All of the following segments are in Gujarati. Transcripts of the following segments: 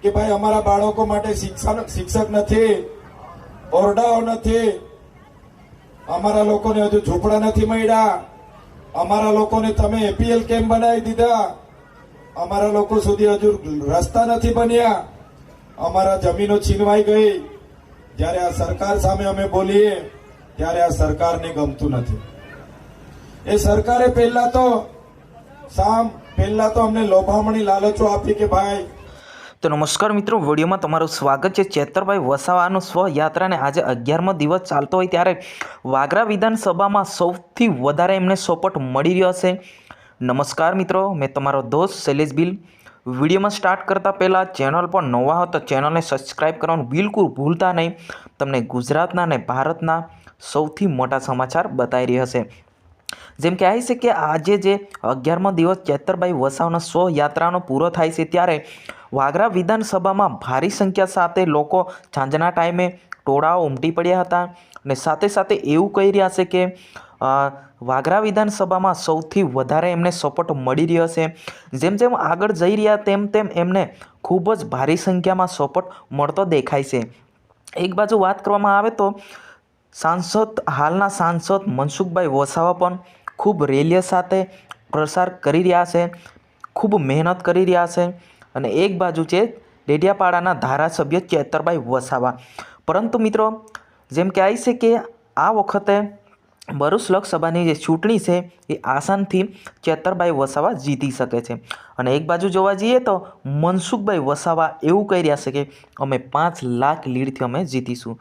કે ભાઈ અમારા બાળકો માટે શિક્ષક નથી, ઓરડાઓ નથી, અમારા લોકોને હજુ ઝૂંપડા નથી મળ્યા, અમારા લોકોને તમે એપીએલ કેમ્પ બનાવી દીધા, અમારા લોકો સુધી હજુ રસ્તા નથી બન્યા, અમારા જમીનો છીનવાઈ ગઈ. જ્યારે આ સરકાર સામે અમે બોલીએ ત્યારે આ સરકારને ગમતું નથી. એ સરકારે પહેલા તો અમને લોભામણી લાલચો આપી કે ભાઈ. તો નમસ્કાર મિત્રો, વિડીયોમાં તમારું સ્વાગત છે. ચેતરભાઈ વસાવાનું સ્વયાત્રાને આજે 11મો દિવસ ચાલતો હોય ત્યારે વાગરા વિધાનસભામાં સૌથી વધારે એમને સપોર્ટ મળી રહ્યો છે. નમસ્કાર મિત્રો, મેં તમારો દોસ્ત શૈલેષ ભીલ. વિડીયોમાં સ્ટાર્ટ કરતાં પહેલાં ચેનલ પર નવા હો તો ચેનલને સબસ્ક્રાઈબ કરવાનું બિલકુલ ભૂલતા નહીં. તમને ગુજરાતના અને ભારતના સૌથી મોટા સમાચાર બતાવી રહ્યા છે. જેમ કે આવી છે કે આજે જે 11મો દિવસ ચેતરભાઈ વસાવાના સ્વયાત્રાનો પૂરો થાય છે ત્યારે વાગરા વિધાનસભામાં ભારી સંખ્યા સાથે લોકો સાંજના ટાઈમે ટોળાઓ ઉમટી પડ્યા હતા અને સાથે સાથે એવું કહી રહ્યા છે કે વાગરા વિધાનસભામાં સૌથી વધારે એમને સપોર્ટ મળી રહ્યો છે. જેમ જેમ આગળ જઈ રહ્યા તેમ એમને ખૂબ જ ભારી સંખ્યામાં સપોર્ટ મળતો દેખાય છે. એક બાજુ વાત કરવામાં આવે તો હાલના સાંસદ મનસુખભાઈ વસાવા પણ ખૂબ રેલીઓ સાથે પ્રસાર કરી રહ્યા છે, ખૂબ મહેનત કરી રહ્યા છે. અને એક બાજુ છે ડેડિયાપાડાના ધારાસભ્ય ચેતરભાઈ વસાવા. પરંતુ મિત્રો, જેમ કે આવી છે કે આ વખતે ભરૂચ લોકસભાની જે ચૂંટણી છે એ આસાનથી ચેતરભાઈ વસાવા જીતી શકે છે. અને એક બાજુ જોવા જઈએ તો મનસુખભાઈ વસાવા એવું કહી રહ્યા છે કે અમે 5 લાખ લીડથી અમે જીતીશું.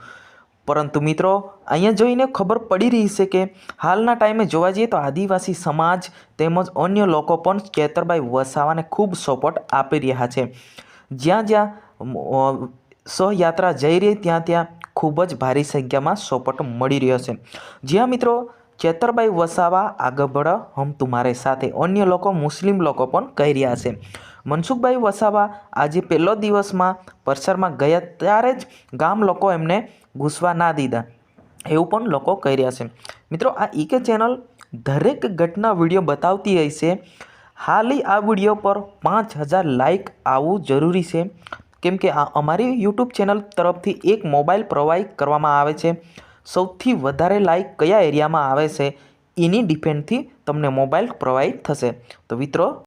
પરંતુ મિત્રો, અહીંયા જોઈને ખબર પડી રહી છે કે હાલના ટાઈમે જોવા જઈએ તો આદિવાસી સમાજ તેમજ અન્ય લોકો પણ ચેતરભાઈ વસાવાને ખૂબ સપોર્ટ આપી રહ્યા છે. જ્યાં જ્યાં સહયાત્રા જઈ રહી ત્યાં ખૂબ જ ભારી સંખ્યામાં સપોર્ટ મળી રહ્યો છે. જ્યાં મિત્રો ચેતરભાઈ વસાવા આગળ બઢો હમ તુમ્હારે સાથે અન્ય લોકો મુસ્લિમ લોકો પણ કહી રહ્યા છે. મનસુખભાઈ વસાવા આજે પહેલો દિવસમાં પ્રચારમાં ગયા ત્યારે જ ગામ લોકો એમને ઘૂસવા ના દીધા એવું પણ લોકો કહી રહ્યા છે. મિત્રો, આ ઈકે ચેનલ દરેક ઘટના વિડીયો બતાવતી હોય છે. હાલ આ વિડીયો પર 5000 લાઈક આવવું જરૂરી છે, કેમ કે આ અમારી યુટ્યુબ ચેનલ તરફથી એક મોબાઈલ પ્રોવાઈડ કરવામાં આવે છે. સૌથી વધારે લાઈક કયા એરિયામાં આવે છે એની ડિપેન્ડથી તમને મોબાઈલ પ્રોવાઈડ થશે. તો મિત્રો